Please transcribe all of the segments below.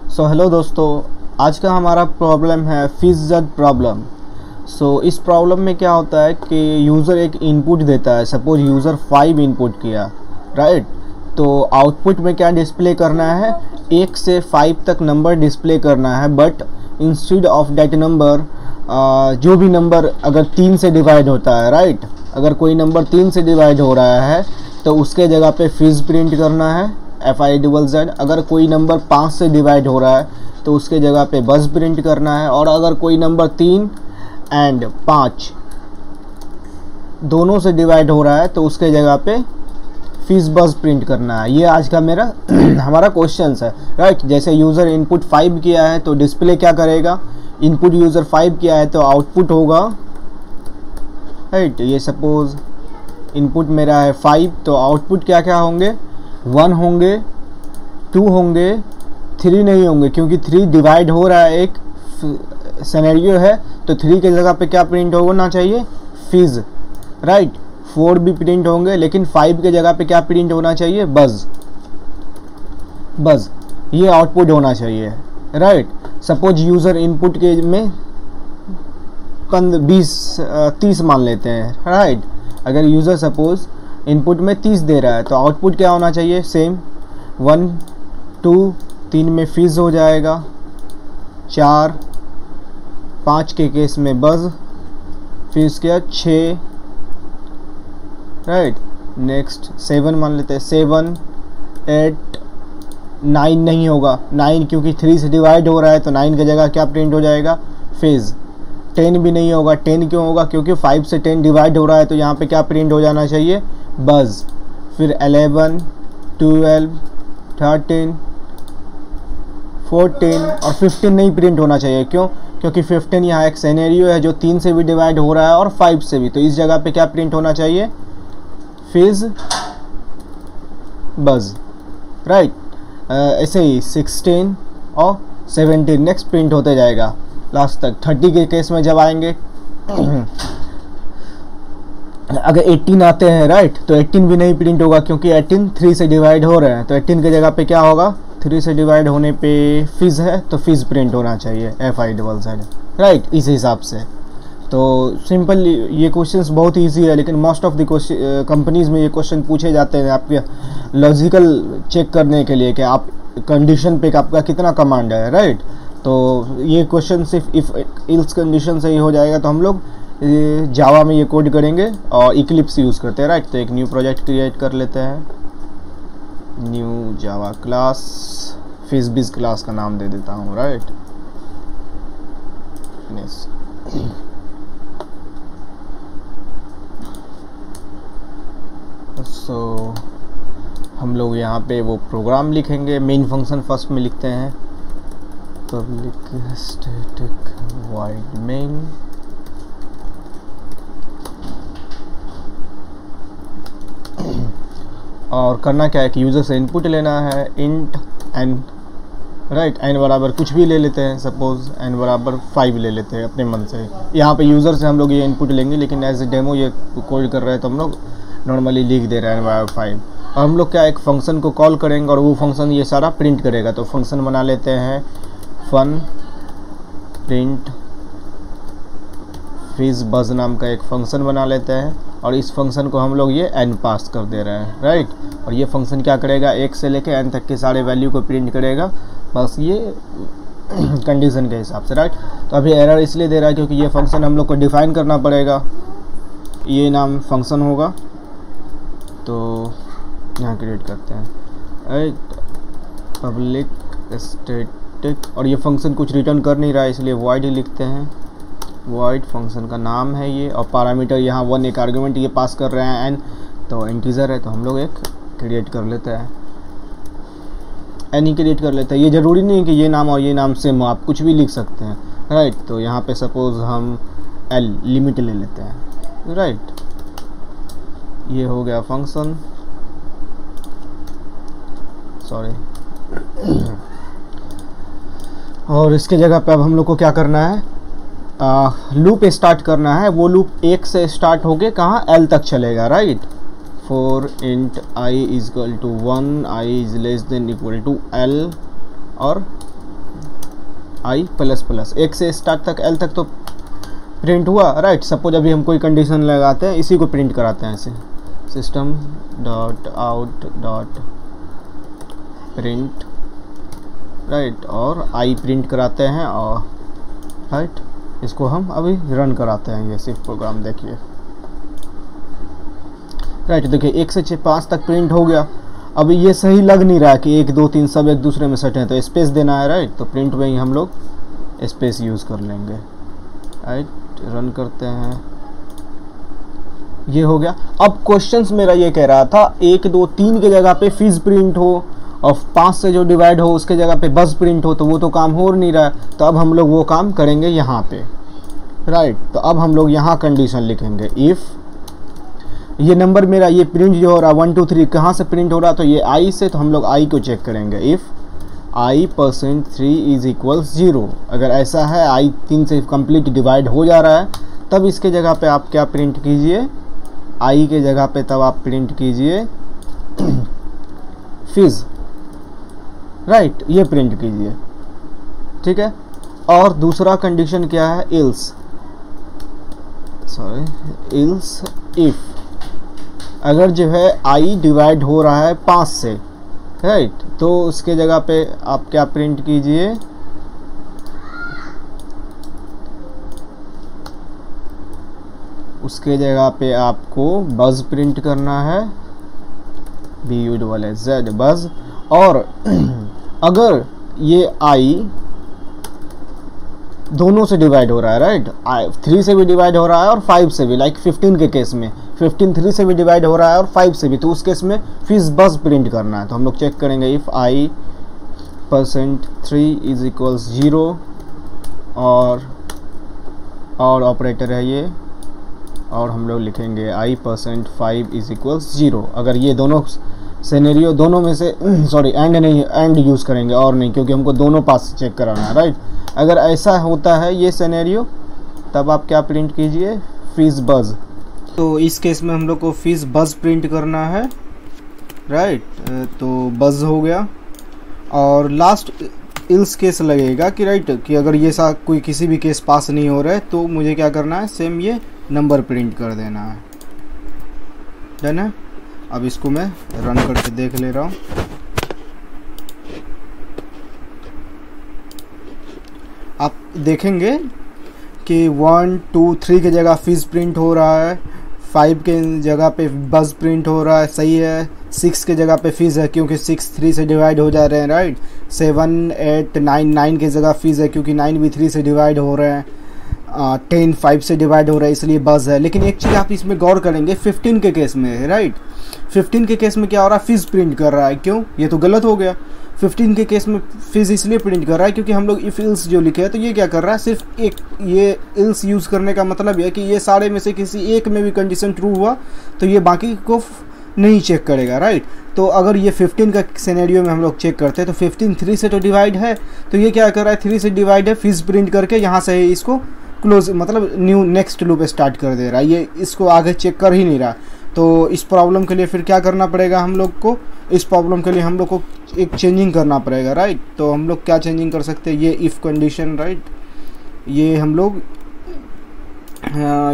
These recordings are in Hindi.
हेलो दोस्तों, आज का हमारा प्रॉब्लम है फिक्स्ड प्रॉब्लम। इस प्रॉब्लम में क्या होता है कि यूज़र एक इनपुट देता है। सपोज यूज़र 5 इनपुट किया, राइट। तो आउटपुट में क्या डिस्प्ले करना है, 1 से 5 तक नंबर डिस्प्ले करना है। But instead of that number, जो भी नंबर अगर 3 से डिवाइड होता है, राइट, अगर कोई नंबर 3 से डिवाइड हो रहा है तो उसके जगह पे फिज प्रिंट करना है, FIZZ। अगर कोई नंबर 5 से डिवाइड हो रहा है तो उसके जगह पे बस प्रिंट करना है। और अगर कोई नंबर 3 एंड 5 दोनों से डिवाइड हो रहा है तो उसके जगह पे फिज बस प्रिंट करना है। ये आज का मेरा हमारा क्वेश्चन है, राइट। जैसे यूज़र इनपुट 5 किया है तो डिस्प्ले क्या करेगा, इनपुट यूज़र 5 किया है तो आउटपुट होगा, राइट। ये सपोज इनपुट मेरा है 5 तो आउटपुट क्या क्या होंगे, 1 होंगे, 2 होंगे, 3 नहीं होंगे क्योंकि 3 डिवाइड हो रहा है, एक सिनेरियो है। तो 3 की जगह पे क्या प्रिंट होना चाहिए, फिज, राइट। 4 भी प्रिंट होंगे लेकिन 5 की जगह पे क्या प्रिंट होना चाहिए, बज। ये आउटपुट होना चाहिए, राइट। सपोज यूज़र इनपुट के में 30 मान लेते हैं, राइट। अगर यूज़र सपोज इनपुट में 30 दे रहा है तो आउटपुट क्या होना चाहिए, सेम 1 2 3 में फिज हो जाएगा, 4 5 के केस में बज, फिर उसके बाद 6, राइट। नेक्स्ट 7 मान लेते हैं, 7 8 9 नहीं होगा, 9 क्योंकि 3 से डिवाइड हो रहा है तो 9 की जगह क्या प्रिंट हो जाएगा, फिज। 10 भी नहीं होगा, 10 क्यों होगा, क्योंकि 5 से 10 डिवाइड हो रहा है तो यहाँ पे क्या प्रिंट हो जाना चाहिए, बज। फिर 11 12 13 14 और 15 नहीं प्रिंट होना चाहिए, क्यों, क्योंकि 15 यहाँ एक सिनेरियो है जो 3 से भी डिवाइड हो रहा है और 5 से भी, तो इस जगह पे क्या प्रिंट होना चाहिए, फिज बज, राइट। ऐसे ही 16 और 17 नेक्स्ट प्रिंट होते जाएगा लास्ट तक। 30 के केस में जब आएंगे अगर 18 आते हैं, राइट, तो 18 भी नहीं प्रिंट होगा क्योंकि 18 3 से डिवाइड हो रहे हैं। तो 18 की जगह पे क्या होगा, 3 से डिवाइड होने पे फिज है तो फिज प्रिंट होना चाहिए, FIZZ, राइट। इस हिसाब से तो सिंपल, ये क्वेश्चंस बहुत इजी है लेकिन मोस्ट ऑफ द कंपनीज़ में ये क्वेश्चन पूछे जाते हैं आपके लॉजिकल चेक करने के लिए कि आप कंडीशन पे आपका कितना कमांड है, राइट। तो ये क्वेश्चन सिर्फ इफ़ इल्स कंडीशन से ही हो जाएगा। तो हम लोग जावा में ये कोड करेंगे और इक्लिप्स यूज़ करते हैं, राइट। तो एक न्यू प्रोजेक्ट क्रिएट कर लेते हैं, न्यू जावा क्लास, फिजबिज क्लास का नाम दे देता हूँ, राइट। सो हम लोग यहाँ पे वो प्रोग्राम लिखेंगे, मेन फंक्शन फर्स्ट में लिखते हैं, पब्लिक स्टैटिक वॉइड मेन, और करना क्या है कि यूज़र से इनपुट लेना है, इंट n, राइट। n बराबर कुछ भी ले लेते हैं, सपोज n बराबर 5 ले लेते हैं अपने मन से। यहाँ पे यूज़र से हम लोग ये इनपुट लेंगे लेकिन एज ए डेमो ये कोड कर रहे हैं तो हम लोग नॉर्मली लिख दे रहे हैं n बराबर 5। और हम लोग क्या एक फंक्शन को कॉल करेंगे और वो फंक्शन ये सारा प्रिंट करेगा। तो फंक्शन बना लेते हैं फन प्रिंट फिज बज नाम का एक फंक्शन बना लेते हैं और इस फंक्शन को हम लोग ये n पास कर दे रहे हैं, राइट। और ये फंक्शन क्या करेगा, 1 से लेके n तक के सारे वैल्यू को प्रिंट करेगा, बस ये कंडीशन के हिसाब से, राइट। तो अभी एरर इसलिए दे रहा है क्योंकि ये फंक्शन हम लोग को डिफ़ाइन करना पड़ेगा, ये नाम फंक्शन होगा। तो यहाँ क्रिएट करते हैं, राइट, पब्लिक स्टैटिक, और ये फंक्शन कुछ रिटर्न कर नहीं रहा है इसलिए वॉइड ही लिखते हैं, वॉइड फंक्शन का नाम है ये। और पैरामीटर यहाँ 1 एक आर्गुमेंट ये पास कर रहे हैं, n तो इंटीजर है तो हम लोग एक क्रिएट कर लेते हैं, n ही क्रिएट कर लेते हैं। ये ज़रूरी नहीं है कि ये नाम और ये नाम सेम हो, आप कुछ भी लिख सकते हैं, राइट। तो यहाँ पे सपोज हम l लिमिट ले लेते हैं, राइट। ये हो गया फंक्शन, सॉरी। और इसके जगह पे अब हम लोग को क्या करना है, लूप स्टार्ट करना है। वो लूप 1 से स्टार्ट होके कहाँ, l तक चलेगा, right. for int I is equal to 1, I is less than equal to L, और आई प्लस प्लस, एक से स्टार्ट तक एल तक तो प्रिंट हुआ, राइट। सपोज अभी हम कोई कंडीशन लगाते हैं, इसी को प्रिंट कराते हैं ऐसे, system dot out dot print, right, और आई प्रिंट कराते हैं, और राइट इसको हम अभी रन कराते हैं, ये सिर्फ प्रोग्राम देखिए, राइट। देखिए 1 से 5 तक प्रिंट हो गया। अभी ये सही लग नहीं रहा है कि 1 2 3 सब एक दूसरे में सटे हैं, तो स्पेस देना है, राइट। तो प्रिंट में ही हम लोग स्पेस यूज़ कर लेंगे, राइट। रन करते हैं, ये हो गया। अब क्वेश्चंस मेरा ये कह रहा था 1 2 3 के जगह पे फिज प्रिंट हो और 5 से जो डिवाइड हो उसके जगह पे बस प्रिंट हो, तो वो तो काम हो नहीं रहा है। तो अब हम लोग वो काम करेंगे यहाँ पे, राइट। तो अब हम लोग यहाँ कंडीशन लिखेंगे, इफ़ ये नंबर मेरा ये प्रिंट जो हो रहा है 1 2 3 कहाँ से प्रिंट हो रहा है, तो ये आई से, तो हम लोग आई को चेक करेंगे। इफ़ i% 3 इज इक्वल 0, अगर ऐसा है आई 3 से कंप्लीट डिवाइड हो जा रहा है, तब इसके जगह पे आप क्या प्रिंट कीजिए, आई के जगह पे तब आप प्रिंट कीजिए फिज, राइट, ये प्रिंट कीजिए, ठीक है। और दूसरा कंडीशन क्या है, इल्स इफ अगर जो है आई डिवाइड हो रहा है 5 से, राइट, तो उसके जगह पे आप क्या प्रिंट कीजिए, उसके जगह पे आपको बज प्रिंट करना है, BUZZ बज। और अगर ये आई दोनों से डिवाइड हो रहा है, राइट, 3 से भी डिवाइड हो रहा है और 5 से भी, लाइक 15 के केस में 15 3 से भी डिवाइड हो रहा है और 5 से भी, तो उस केस में फिज बस प्रिंट करना है। तो हम लोग चेक करेंगे, इफ़ i%3 इज इक्वल 0 और ऑपरेटर है ये, और हम लोग लिखेंगे i%5 इज इक्वल 0। अगर ये दोनों सिनेरियो दोनों में से सॉरी एंड नहीं, एंड यूज़ करेंगे और नहीं, क्योंकि हमको दोनों पास चेक कराना है, राइट। अगर ऐसा होता है ये सिनेरियो, तब आप क्या प्रिंट कीजिए, फिज बज। तो इस केस में हम लोग को फिज बज प्रिंट करना है, राइट। तो बज हो गया। और लास्ट इल्स केस लगेगा कि, राइट, कि अगर ये सा कोई किसी भी केस पास नहीं हो रहा है, तो मुझे क्या करना है, सेम ये नंबर प्रिंट कर देना है, डन है। अब इसको मैं रन करके देख ले रहा हूँ। आप देखेंगे कि 1 2 3 के जगह फिज प्रिंट हो रहा है, 5 के जगह पे बज प्रिंट हो रहा है, सही है। 6 के जगह पे फिज है क्योंकि 6 3 से डिवाइड हो जा रहे हैं, राइट। 7 8 9 के जगह फिज है क्योंकि 9 भी 3 से डिवाइड हो रहे हैं। 10 5 से डिवाइड हो रहा है, इसलिए बज है। लेकिन एक चीज़ आप इसमें गौर करेंगे, 15 के केस में, राइट, 15 के केस में क्या हो रहा है, फिज प्रिंट कर रहा है। क्यों, ये तो गलत हो गया। 15 के केस में फिज इसलिए प्रिंट कर रहा है क्योंकि हम लोग इफ इल्स जो लिखे हैं, तो ये क्या कर रहा है, सिर्फ एक ये इल्स यूज़ करने का मतलब है कि ये सारे में से किसी एक में भी कंडीशन ट्रू हुआ तो ये बाकी को नहीं चेक करेगा, राइट। तो अगर ये 15 का सिनेरियो में हम लोग चेक करते हैं, तो 15 3 से तो डिवाइड है, तो ये क्या कर रहा है, 3 से डिवाइड है, फिज प्रिंट करके यहाँ से इसको क्लोज, मतलब न्यू नेक्स्ट लूप स्टार्ट कर दे रहा है, ये इसको आगे चेक कर ही नहीं रहा। तो इस प्रॉब्लम के लिए फिर क्या करना पड़ेगा हम लोग को, इस प्रॉब्लम के लिए हम लोग को एक चेंजिंग करना पड़ेगा, राइट। तो हम लोग क्या चेंजिंग कर सकते हैं, ये इफ़ कंडीशन, राइट, ये हम लोग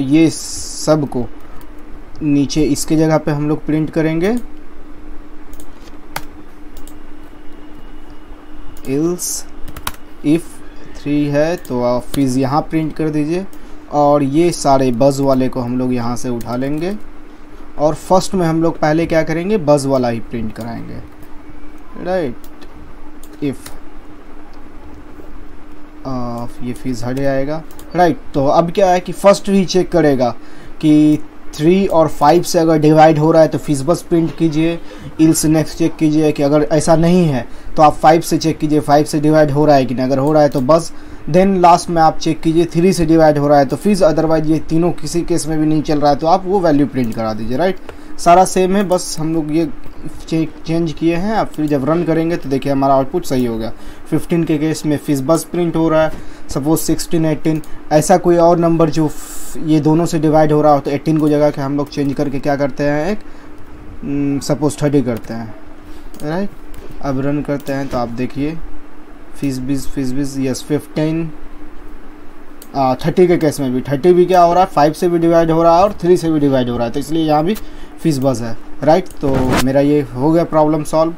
ये सब को नीचे इसके जगह पे हम लोग प्रिंट करेंगे, इल्स इफ़ 3 है तो आप फिज यहाँ प्रिंट कर दीजिए, और ये सारे बज वाले को हम लोग यहाँ से उठा लेंगे, और फर्स्ट में हम लोग पहले क्या करेंगे, बज वाला ही प्रिंट कराएंगे, राइट। इफ़ ये फिज हट जाएगा, राइट। तो अब क्या है कि फर्स्ट ही चेक करेगा कि 3 और 5 से अगर डिवाइड हो रहा है तो फिज बस प्रिंट कीजिए, इल्स नेक्स्ट चेक कीजिए कि अगर ऐसा नहीं है तो आप 5 से चेक कीजिए 5 से डिवाइड हो रहा है कि नहीं, अगर हो रहा है तो बस, देन लास्ट में आप चेक कीजिए 3 से डिवाइड हो रहा है तो फिज, अदरवाइज ये तीनों किसी केस में भी नहीं चल रहा है तो आप वो वैल्यू प्रिंट करा दीजिए, राइट। सारा सेम है, बस हम लोग ये चेंज किए हैं। अब फिर जब रन करेंगे तो देखिए हमारा आउटपुट सही हो गया। 15 के केस में फिज बस प्रिंट हो रहा है, सपोज 16 18 ऐसा कोई और नंबर जो ये दोनों से डिवाइड हो रहा हो तो 18 को जगह के हम लोग चेंज करके क्या करते हैं, एक सपोज 30 करते हैं, राइट। अब रन करते हैं तो आप देखिए फीस बीस यस 15 30 के केस में भी 30 भी क्या हो रहा है 5 से भी डिवाइड हो रहा है और 3 से भी डिवाइड हो रहा है, तो इसलिए यहाँ भी फीस बस है, राइट। तो मेरा ये हो गया प्रॉब्लम सॉल्व।